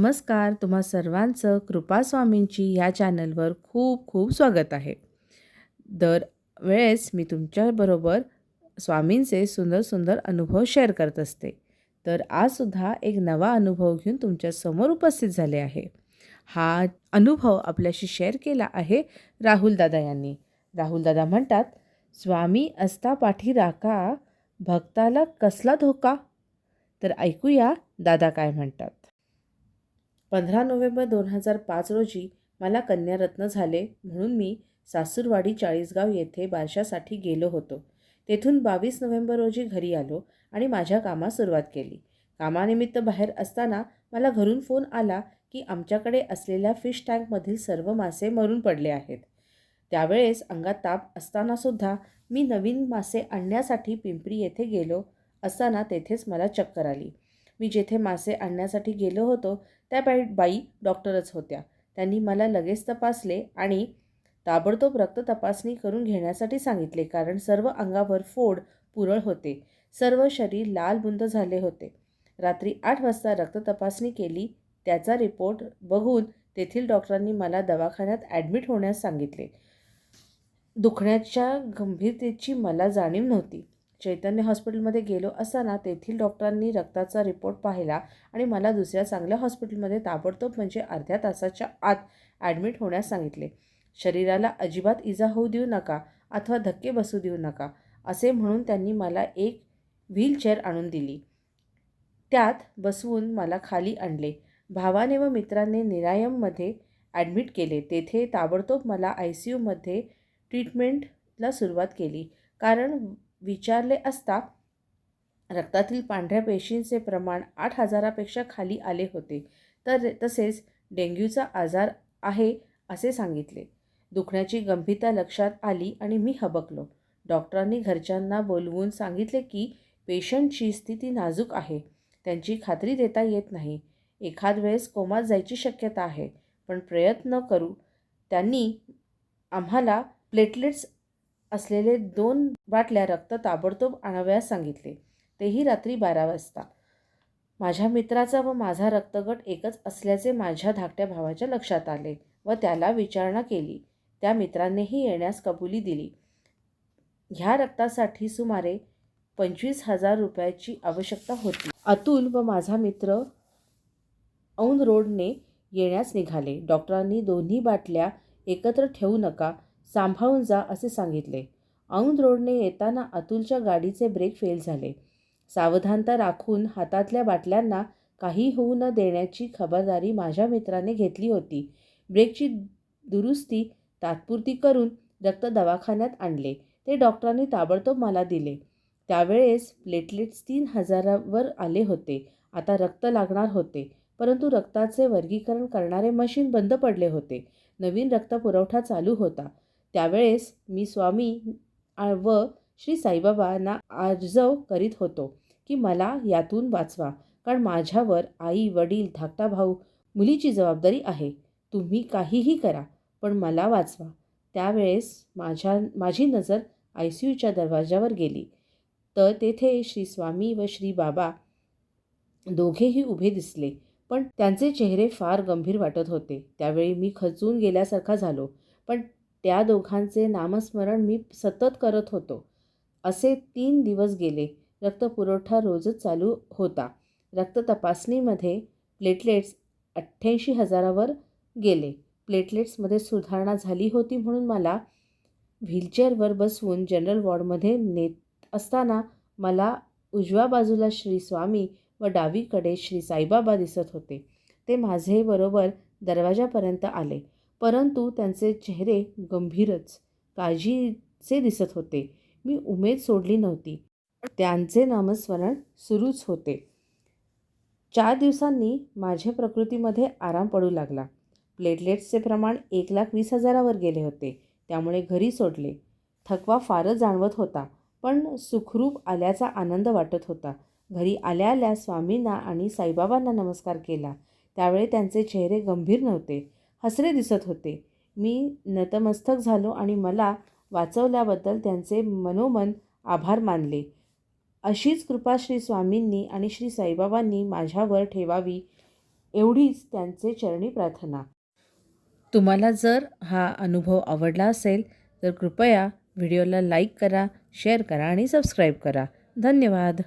नमस्कार. तुम्हा सर्वांचं कृपास्वामींची ह्या चॅनलवर खूप खूप स्वागत आहे. दरवेळेस मी तुमच्याबरोबर स्वामींचे सुंदर सुंदर अनुभव शेअर करत असते. तर आजसुद्धा एक नवा अनुभव घेऊन तुमच्यासमोर उपस्थित झाले आहे. हा अनुभव आपल्याशी शेअर केला आहे राहुलदादा यांनी. राहुलदादा म्हणतात, स्वामी असता पाठी राखा, भक्ताला कसला धोका? तर ऐकूया दादा काय म्हणतात. 15 नोव्हेंबर 2005 रोजी मला कन्यारत्न झाले म्हणून मी सासूरवाडी चाळीसगाव येथे बारशासाठी गेलो होतो. तेथून 22 नोव्हेंबर रोजी घरी आलो आणि माझ्या कामास सुरुवात केली. कामानिमित्त बाहेर असताना मला घरून फोन आला की आमच्याकडे असलेल्या फिश टँकमधील सर्व मासे मरून पडले आहेत. त्यावेळेस अंगात ताप असतानासुद्धा मी नवीन मासे आणण्यासाठी पिंपरी येथे गेलो असताना तेथेच मला चक्कर आली. मी जेथे मासे आणण्यासाठी गेलो होतो त्या बाई डॉक्टरच होत्या. त्यांनी मला लगेच तपासले आणि ताबडतोब रक्त तपासणी करून घेण्यासाठी सांगितले, कारण सर्व अंगावर फोड पुरळ होते. सर्व शरीर लाल बुंद झाले होते. रात्री 8 वाजता रक्त तपासणी केली. त्याचा रिपोर्ट बघून तेथील डॉक्टरांनी मला दवाखान्यात ॲडमिट होण्यास सांगितले. दुखण्याच्या गंभीरतेची मला जाणीव नव्हती. चैतन्य हॉस्पिटलमध्ये गेलो असताना तेथील डॉक्टरांनी रक्ताचा रिपोर्ट पाहिला आणि मला दुसऱ्या चांगल्या हॉस्पिटलमध्ये ताबडतोब म्हणजे अर्ध्या तासाच्या आत ॲडमिट होण्यास सांगितले. शरीराला अजिबात इजा होऊ देऊ नका अथवा धक्के बसू देऊ नका असे म्हणून त्यांनी मला एक व्हीलचेअर आणून दिली. त्यात बसवून मला खाली आणले. भावाने व मित्रांनी निरायममध्ये ॲडमिट केले. तेथे ताबडतोब मला ICUमध्ये ट्रीटमेंटला सुरुवात केली. कारण विचारले असता रक्तातील पांढऱ्या पेशींचे प्रमाण 8,000पेक्षा खाली आले होते. तसेच डेंग्यूचा आजार आहे असे सांगितले. दुखण्याची गंभीरता लक्षात आली आणि मी हबकलो. डॉक्टरांनी घरच्यांना बोलवून सांगितले की पेशंटची स्थिती नाजूक आहे. त्यांची खात्री देता येत नाही. एखाद वेळेस कोमात जायची शक्यता आहे, पण प्रयत्न करू. त्यांनी आम्हाला प्लेटलेट्स असलेले 2 बाटल्या रक्त ताबडतोब आणावयास सांगितले, तेही रात्री 12 वाजता. माझ्या मित्राचा व माझा रक्तगट एकच असल्याचे माझ्या धाकट्या भावाच्या लक्षात आले व त्याला विचारणा केली. त्या मित्रांनीही येण्यास कबुली दिली. ह्या रक्तासाठी सुमारे 25,000 रुपयाची आवश्यकता होती. अतुल व माझा मित्र औंध रोडने येण्यास निघाले. डॉक्टरांनी दोन्ही बाटल्या एकत्र ठेवू नका, सांभाळून जा असे सांगितले. औंध रोडने येताना अतुलच्या गाडीचे ब्रेक फेल झाले. सावधानता राखून हातातल्या बाटल्यांना काही होऊ न देण्याची खबरदारी माझ्या मित्राने घेतली होती. ब्रेकची दुरुस्ती तात्पुरती करून रक्त दवाखान्यात आणले. ते डॉक्टरांनी ताबडतोब मला दिले. त्यावेळेस प्लेटलेट्स 3,000वर आले होते. आता रक्त लागणार होते, परंतु रक्ताचे वर्गीकरण करणारे मशीन बंद पडले होते. नवीन रक्तपुरवठा चालू होता. त्यावेळेस मी स्वामी व श्री साईबाबांना आर्जव करीत होतो की मला यातून वाचवा, कारण माझ्यावर आई, वडील, धाकटा भाऊ, मुलीची जबाबदारी आहे. तुम्ही काहीही करा, पण मला वाचवा. त्यावेळेस माझी नजर ICUच्या दरवाजावर गेली, तर तेथे श्री स्वामी व श्री बाबा दोघेही उभे दिसले, पण त्यांचे चेहरे फार गंभीर वाटत होते. त्यावेळी मी खचून गेल्यासारखा झालो, पण त्या दोघांचे नामस्मरण मी सतत करत होतो. असे 3 दिवस गेले. रक्तपुरवठा रोजच चालू होता. रक्त तपासणीमध्ये प्लेटलेट्स 88,000वर गेले. प्लेटलेट्समध्ये सुधारणा झाली होती म्हणून मला व्हीलचेअरवर बसवून जनरल वॉर्डमध्ये नेत असताना मला उजव्या बाजूला श्री स्वामी व डावीकडे श्री साईबाबा दिसत होते. ते माझे बरोबर दरवाजापर्यंत आले, परंतु त्यांचे चेहरे गंभीरच काळजीचे दिसत होते. मी उमेद सोडली नव्हती. त्यांचे नामस्मरण सुरूच होते. 4 दिवसांनी माझ्या प्रकृतीमध्ये आराम पडू लागला. प्लेटलेट्सचे प्रमाण 1,20,000वर गेले होते. त्यामुळे घरी सोडले. थकवा फारच जाणवत होता, पण सुखरूप आल्याचा आनंद वाटत होता. घरी आल्या आल्या स्वामींना आणि साईबाबांना नमस्कार केला. त्यावेळी त्यांचे चेहरे गंभीर नव्हते, हसरे दिसत होते. मी नतमस्तक झालो आणि मला वाचवल्याबद्दल त्यांचे मनोमन आभार मानले. अशीच कृपा श्री स्वामींनी आणि श्री साईबाबांनी माझ्यावर ठेवावी एवढीच त्यांचे चरणी प्रार्थना. तुम्हाला जर हा अनुभव आवडला असेल तर कृपया व्हिडिओला लाईक करा, शेअर करा आणि सबस्क्राईब करा. धन्यवाद.